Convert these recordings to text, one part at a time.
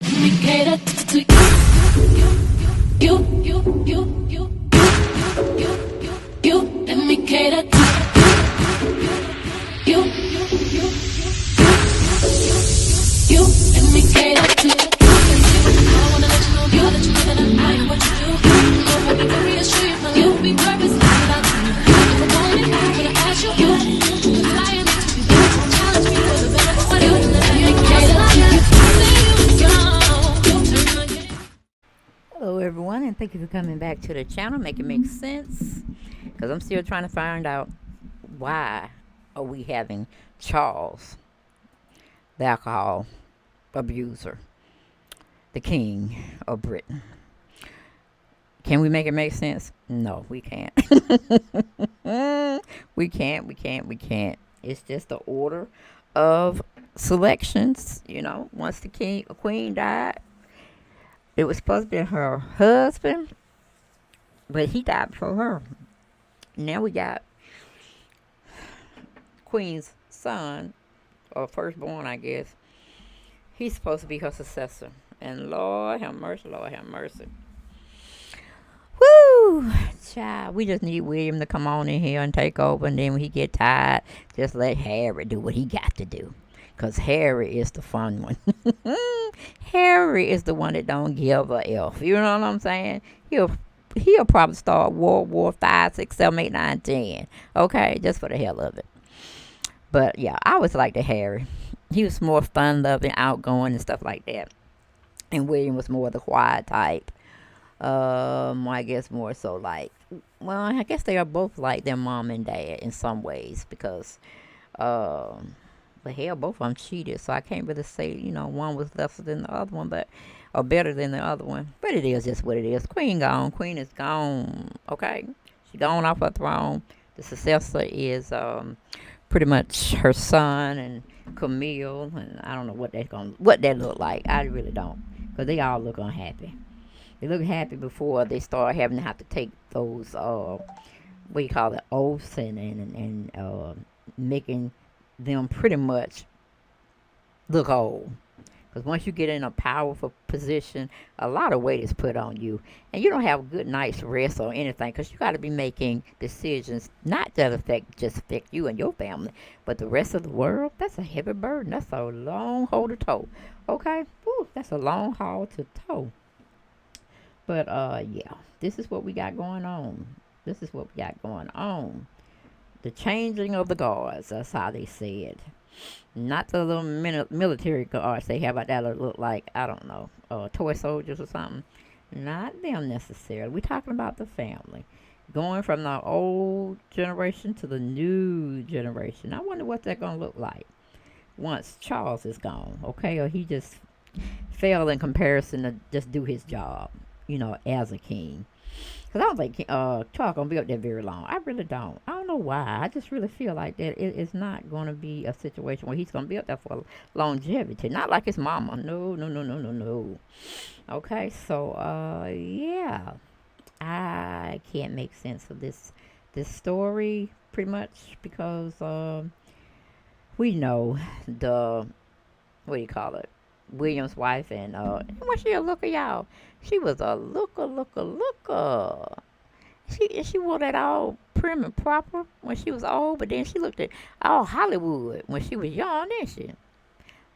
We cater to you. Let me cater to you. Let me cater to I wanna let you know, girl, that you know that I am what you do. So let me reassure you, my life will be purpose without you. If I want it, I'm gonna ask you. Flying to be better, challenge me for the better. What do you let me cater to you? Hello everyone, and thank you for coming back to the channel. Make it make sense, because I'm still trying to find out why are we having Charles, the alcohol abuser, the king of Britain. Can we make it make sense? No, we can't. we can't. It's just the order of selections. Once the queen died, it was supposed to be her husband, but he died before her. Now we got Queen's son, or firstborn, I guess. He's supposed to be her successor. And Lord have mercy, Lord have mercy. Woo! Child, we just need William to come on in here and take over. And then when he get tired, just let Harry do what he got to do. Because Harry is the fun one. Harry is the one that don't give a F. You know what I'm saying? He'll probably start World War 5, 6, 7, 8, 9, 10. Okay? Just for the hell of it. But yeah, I always liked the Harry. He was more fun-loving, outgoing, and stuff like that. And William was more the quiet type. I guess more so like, well, I guess they are both like their mom and dad in some ways because, but hell, both of them cheated, so I can't really say, one was lesser than the other one, or better than the other one. But it is just what it is. Queen gone. Queen is gone. Okay, she gone off her throne. The successor is pretty much her son and Camille, and I don't know what that look like. I really don't, because they all look unhappy. They look happy before they start having to have to take those what you call it, oaths and making them pretty much look old. Because once you get in a powerful position, a lot of weight is put on you, and you don't have a good night's rest or anything. Because you got to be making decisions not that just affect you and your family, but the rest of the world. That's a heavy burden. That's a long haul to tow. Okay, whew, that's a long haul to tow. But yeah, this is what we got going on. This is what we got going on. The changing of the guards. That's how they say it. Not the little military guards they have out there that look like, I don't know, toy soldiers or something. Not them necessarily. We're talking about the family. Going from the old generation to the new generation. I wonder what that's going to look like once Charles is gone, okay? Or he just failed in comparison to just do his job, as a king. Because I don't think Charles going to be up there very long. I really don't. I don't know why. I just really feel like that it's not going to be a situation where he's going to be up there for longevity. Not like his mama. No, no, no, no, no, no. Okay, so, yeah. I can't make sense of this story pretty much because we know the, what do you call it, William's wife, and was she a looker, y'all? She was a looker. She wore that all prim and proper when she was old, but then she looked at all Hollywood when she was young, didn't she?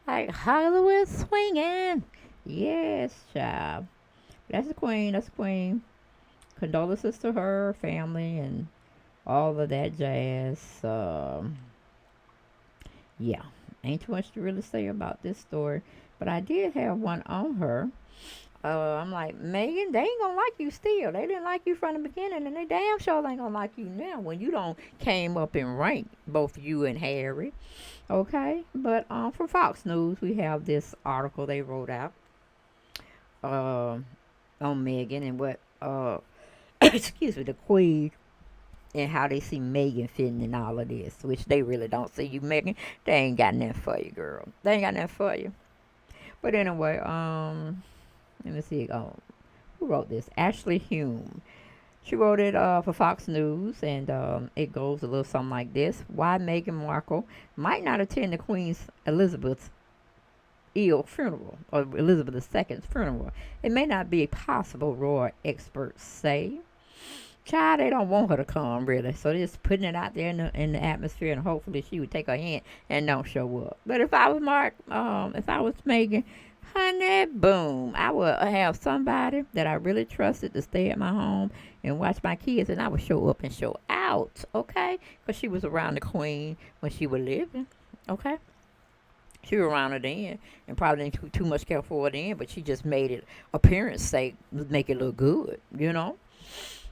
Like Hollywood swinging. Yes, child. That's the queen. That's the queen. Condolences to her family and all of that jazz. Yeah, ain't too much to really say about this story, but I did have one on her. I'm like, Meghan, they ain't gonna like you still. They didn't like you from the beginning, and they damn sure ain't gonna like you now when you don't came up in rank, both you and Harry. Okay, but from Fox News, we have this article they wrote out uh, on Meghan and what, excuse me, the Queen, and how they see Meghan fitting in all of this, which they really don't see you, Meghan. They ain't got nothing for you, girl. They ain't got nothing for you. But anyway, let me see. Who wrote this? Ashley Hume. She wrote it for Fox News, and it goes a little something like this: Why Meghan Markle might not attend the Queen's Elizabeth ill funeral, or Elizabeth II's funeral. It may not be possible, royal experts say. Child, they don't want her to come, really. So they're just putting it out there in the atmosphere, and hopefully she would take her hint and don't show up. But if I was if I was Meghan, honey, boom, I would have somebody that I really trusted to stay at my home and watch my kids, and I would show up and show out, okay? Because she was around the queen when she was living, okay? She was around her then, and probably didn't too much care for her then, but she just made it appearance sake, make it look good, you know?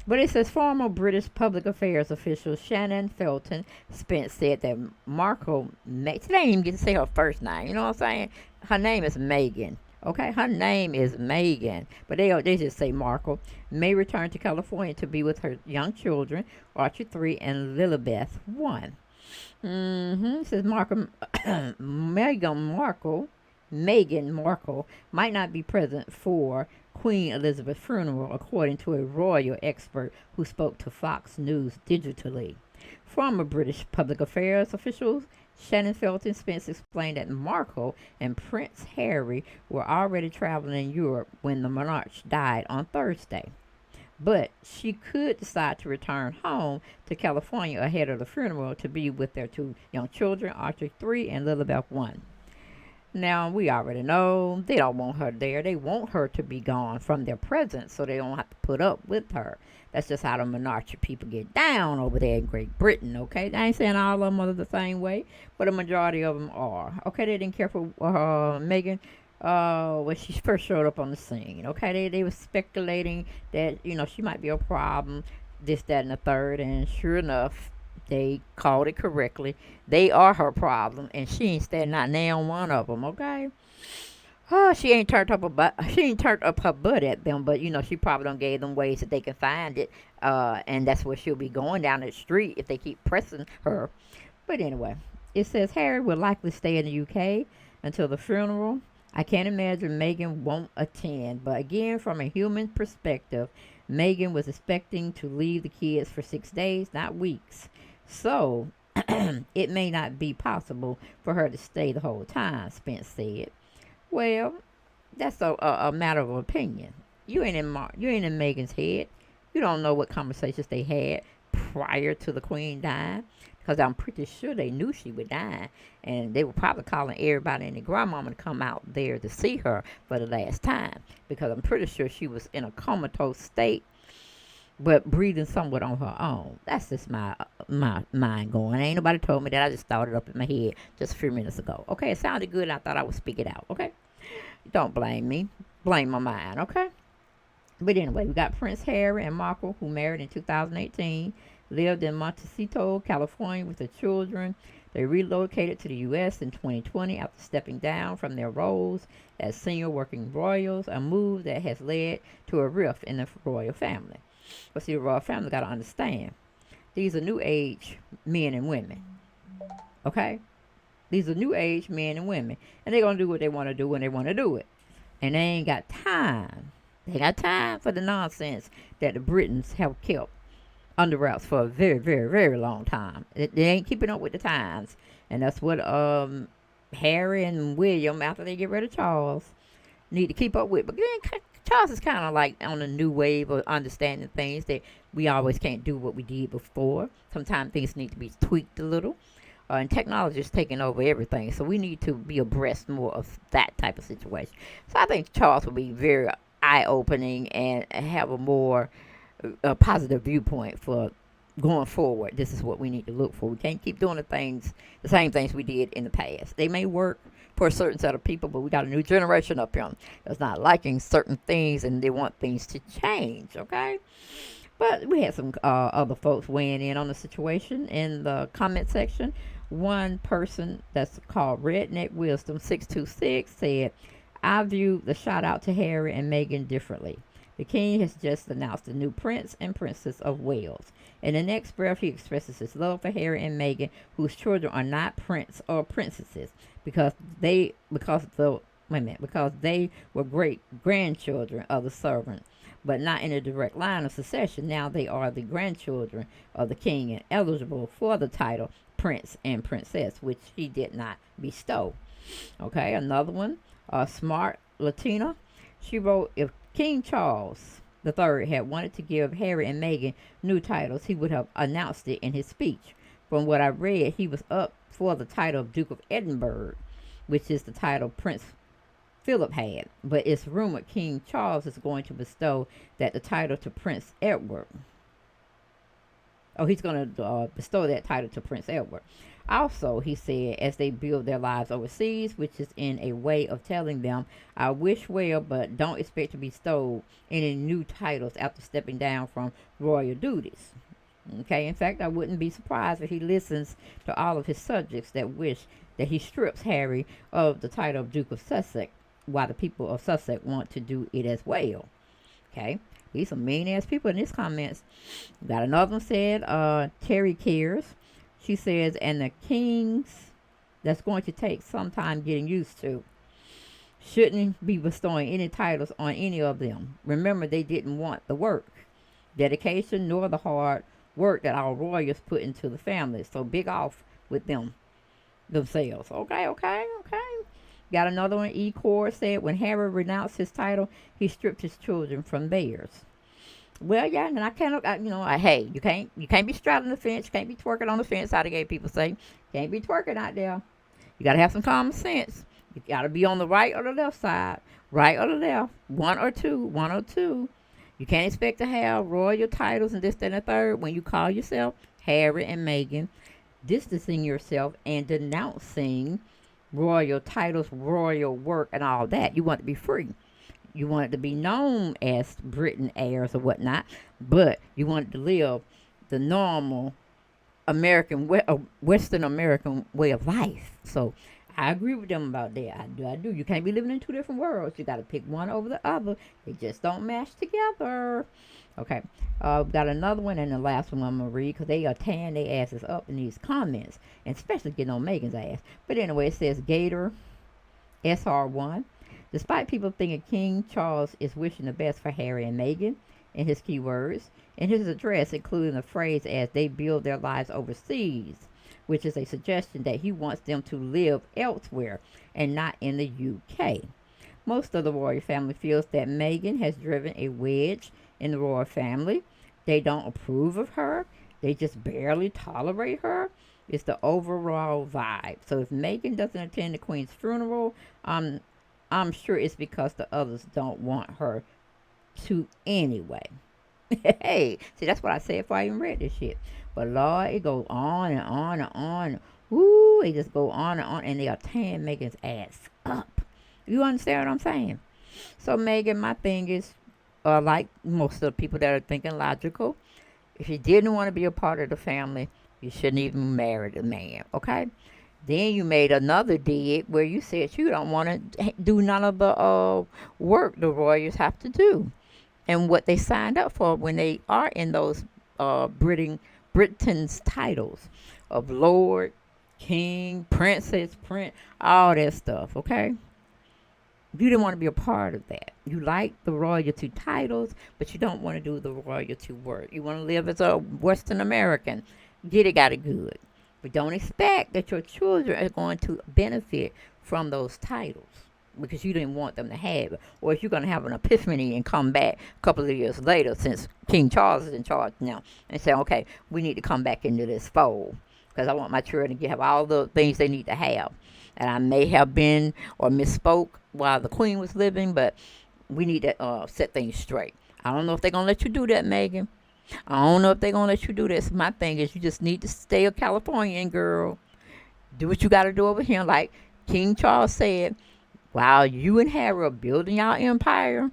But it says former British public affairs official Shannon Felton Spence said that Markle, they didn't even get to say her first name. You know what I'm saying? Her name is Meghan. Okay, her name is Meghan, but they just say Markle may return to California to be with her young children, Archie 3 and Lilibeth 1. It says Meghan Markle might not be present for Queen Elizabeth's funeral, according to a royal expert who spoke to Fox News digitally. Former British public affairs officials Shannon Felton Spence explained that Markle and Prince Harry were already traveling in Europe when the monarch died on Thursday. But she could decide to return home to California ahead of the funeral to be with their two young children, Archie 3 and Lilibeth 1. Now, we already know they don't want her there. They want her to be gone from their presence so they don't have to put up with her. That's just how the monarchy people get down over there in Great Britain, okay? I ain't saying all of them are the same way, but a majority of them are. Okay, they didn't care for Meghan when she first showed up on the scene, okay? They were speculating that, she might be a problem, this, that, and the third, and sure enough, they called it correctly. They are her problem, and she ain't standing out now on one of them. Okay. Oh, she ain't turned up her butt at them, but she probably done gave them ways that they can find it, and that's where she'll be going down the street if they keep pressing her. But anyway, it says Harry will likely stay in the UK until the funeral. I can't imagine Meghan won't attend, but again, from a human perspective, Meghan was expecting to leave the kids for 6 days, not weeks. So, it may not be possible for her to stay the whole time, Spence said. Well, that's a matter of opinion. You ain't in Meghan's head. You don't know what conversations they had prior to the Queen dying, because I'm pretty sure they knew she would die, and they were probably calling everybody and their grandmama to come out there to see her for the last time, because I'm pretty sure she was in a comatose state, but breathing somewhat on her own. That's just my mind going. Ain't nobody told me that. I just thought it up in my head just a few minutes ago. Okay, it sounded good, and I thought I would speak it out. Okay, don't blame me. Blame my mind. Okay. But anyway, we got Prince Harry and Markle, who married in 2018, lived in Montecito, California, with their children. They relocated to the U.S. in 2020 after stepping down from their roles as senior working royals, a move that has led to a rift in the royal family. But see, the royal family got to understand, these are new age men and women. Okay? These are new age men and women. And they're going to do what they want to do when they want to do it. And they ain't got time. They got time for the nonsense that the Britons have kept under wraps for a very, very, very long time. They ain't keeping up with the times. And that's what Harry and William, after they get rid of Charles, need to keep up with. But then Charles is kind of like on a new wave of understanding things that we always can't do what we did before. Sometimes things need to be tweaked a little. And technology is taking over everything. So we need to be abreast more of that type of situation. So I think Charles will be very eye-opening and have a more positive viewpoint for going forward. This is what we need to look for. We can't keep doing the same things we did in the past. They may work for a certain set of people, but we got a new generation up here that's not liking certain things, and they want things to change, okay? But we had some other folks weighing in on the situation in the comment section. One person that's called Redneck Wisdom 626 said, I view the shout out to Harry and Meghan differently. The king has just announced a new prince and princess of Wales. In the next breath, he expresses his love for Harry and Meghan, whose children are not prince or princesses, because they were great grandchildren of the sovereign, but not in a direct line of succession. Now they are the grandchildren of the king and eligible for the title prince and princess, which he did not bestow. Okay, another one. A smart Latina. She wrote, if King Charles III had wanted to give Harry and Meghan new titles, he would have announced it in his speech. From what I read, he was up for the title of Duke of Edinburgh, which is the title Prince Philip had. But it's rumored King Charles is going to bestow the title to Prince Edward. Oh, he's going to bestow that title to Prince Edward. Also, he said, as they build their lives overseas, which is in a way of telling them, I wish well, but don't expect to bestow any new titles after stepping down from royal duties. Okay, in fact, I wouldn't be surprised if he listens to all of his subjects that wish that he strips Harry of the title of Duke of Sussex, while the people of Sussex want to do it as well. Okay, these some mean ass people in these comments. Got another one said, Terry cares. She says, and the kings that's going to take some time getting used to. Shouldn't be bestowing any titles on any of them. Remember, they didn't want the work, dedication, nor the hard work that our royals put into the family. So big off with them themselves. Okay. Got another one. E. Core said, when Harry renounced his title, he stripped his children from theirs. Well, yeah, and I can't, hey, you can't be straddling the fence. You can't be twerking on the fence, how the gay people say. You can't be twerking out there. You got to have some common sense. You got to be on the right or the left side. Right or the left. One or two. You can't expect to have royal titles and this, that, and the third when you call yourself Harry and Meghan, distancing yourself and denouncing royal titles, royal work, and all that. You want to be free. You want it to be known as Britain heirs or whatnot, but you want it to live the normal American, Western American way of life. So I agree with them about that. I do. You can't be living in two different worlds. You got to pick one over the other. They just don't match together. Okay. Got another one, and the last one I'm going to read because they are tearing their asses up in these comments, and especially getting on Meghan's ass. But anyway, it says Gator SR1. Despite people thinking King Charles is wishing the best for Harry and Meghan in his key words, in his address, including the phrase as they build their lives overseas, which is a suggestion that he wants them to live elsewhere and not in the UK. Most of the royal family feels that Meghan has driven a wedge in the royal family. They don't approve of her. They just barely tolerate her. It's the overall vibe. So if Meghan doesn't attend the Queen's funeral, I'm sure it's because the others don't want her to anyway. Hey, see, that's what I said before I even read this shit. But Lord, it goes on and on and on. Woo, it just go on, and they are tearing Meghan's ass up. You understand what I'm saying? So Meghan, my thing is, like most of the people that are thinking logical, if you didn't want to be a part of the family, you shouldn't even marry the man, okay? Then you made another deed where you said you don't want to do none of the work the royals have to do and what they signed up for when they are in those Britain's titles of Lord, King, Princess, Prince, all that stuff, okay? You didn't want to be a part of that. You like the royalty titles, but you don't want to do the royalty work. You want to live as a Western American. Get it, got it good. But don't expect that your children are going to benefit from those titles because you didn't want them to have it. Or if you're going to have an epiphany and come back a couple of years later, since King Charles is in charge now, and say, okay, we need to come back into this fold because I want my children to have all the things they need to have. And I may have been or misspoke while the Queen was living, but we need to set things straight. I don't know if they're going to let you do that, Meghan. I don't know if they're going to let you do this. My thing is you just need to stay a Californian, girl. Do what you got to do over here. Like King Charles said, while you and Harry are building your empire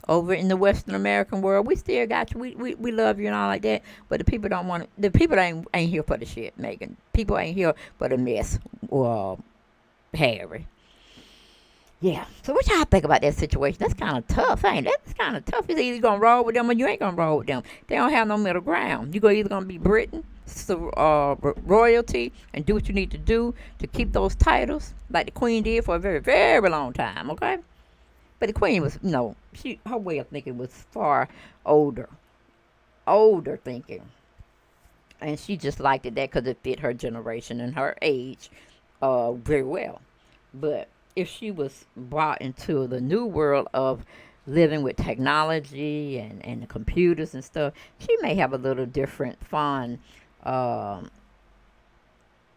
over in the Western American world, we still got you. We love you and all like that. But the people don't want to. The people ain't here for the shit, Meghan. People ain't here for the mess. Harry. Yeah. So what y'all think about that situation? That's kind of tough, ain't it? That's kind of tough. It's either going to roll with them or you ain't going to roll with them. They don't have no middle ground. You're either going to be Britain, royalty, and do what you need to do to keep those titles like the Queen did for a very, very long time, okay? But the Queen was, her way of thinking was far older thinking. And she just liked it that because it fit her generation and her age very well. But if she was brought into the new world of living with technology and the computers and stuff, she may have a little different, fun, um,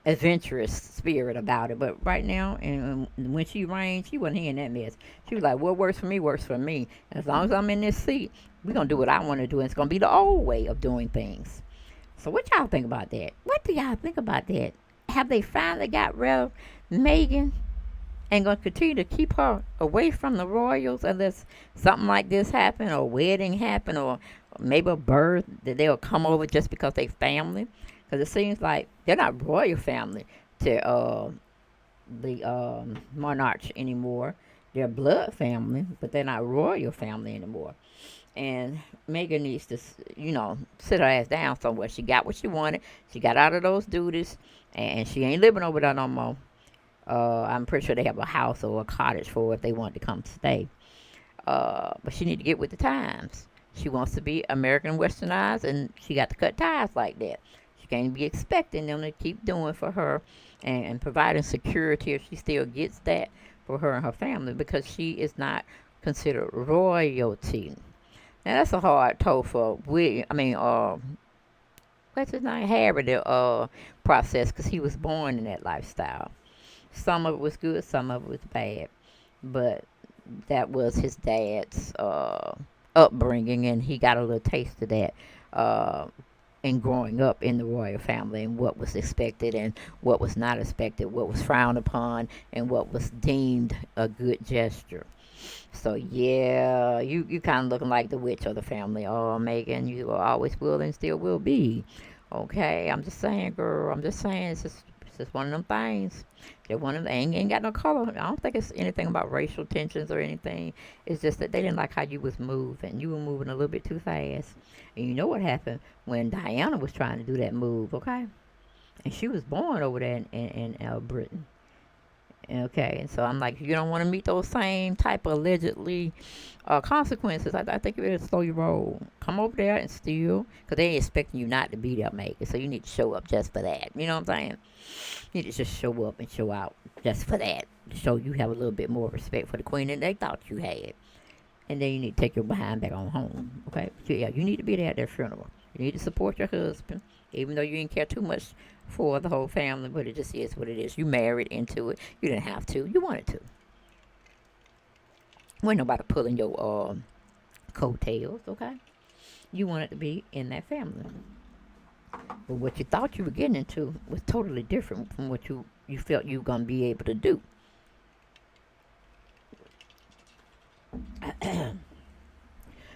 adventurous spirit about it. But right now, and when she reigned, she wasn't hearing that mess. She was like, "What works for me works for me. As long as I'm in this seat, we're gonna do what I want to do. And it's gonna be the old way of doing things." So, what y'all think about that? What do y'all think about that? Have they finally got rid of Megan and gonna continue to keep her away from the royals unless something like this happen, or a wedding happen, or maybe a birth that they'll come over just because they family? Because it seems like they're not royal family to the monarch anymore. They're blood family, but they're not royal family anymore. And Megan needs to, sit her ass down somewhere. She got what she wanted. She got out of those duties, and she ain't living over there no more. I'm pretty sure they have a house or a cottage for her if they want to come stay. But she need to get with the times. She wants to be American westernized, and she got to cut ties like that. She can't be expecting them to keep doing for her and providing security if she still gets that for her and her family, because she is not considered royalty. Now that's a hard toe for William. I mean, what's his name? Harry to process, because he was born in that lifestyle. Some of it was good, some of it was bad, but that was his dad's upbringing, and he got a little taste of that uh, in growing up in the royal family, and what was expected and what was not expected, what was frowned upon, and what was deemed a good gesture. So yeah, you kind of looking like the witch of the family. Oh, Megan, you always will and still will be. Okay, I'm just saying, girl. I'm just saying, it's just one of them things. They're one of them. Ain't got no color. I don't think it's anything about racial tensions or anything. It's just that they didn't like how you was moving. You were moving a little bit too fast. And you know what happened when Diana was trying to do that move, okay? And she was born over there in Britain. Okay, and so I'm like, you don't want to meet those same type of allegedly consequences. I think you better slow your roll. Come over there and steal, because they ain't expecting you not to be there, maker. So you need to show up just for that. You know what I'm saying? You need to just show up and show out just for that. To show you have a little bit more respect for the queen than they thought you had. And then you need to take your behind back on home. Okay? So yeah, you need to be there at their funeral. You need to support your husband, even though you didn't care too much for the whole family, but it just is what it is. You married into it. You didn't have to. You wanted to. Wasn't nobody pulling your coattails, okay? You wanted to be in that family. But what you thought you were getting into was totally different from what you felt you were going to be able to do.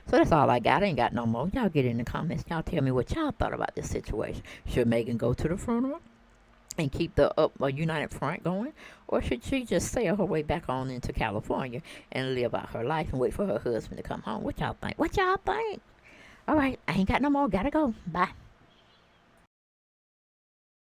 So that's all I got. I ain't got no more. Y'all get in the comments. Y'all tell me what y'all thought about this situation. Should Megan go to the funeral and keep the united front going? Or should she just sail her way back on into California and live out her life and wait for her husband to come home? What y'all think? What y'all think? All right. I ain't got no more. Gotta go. Bye.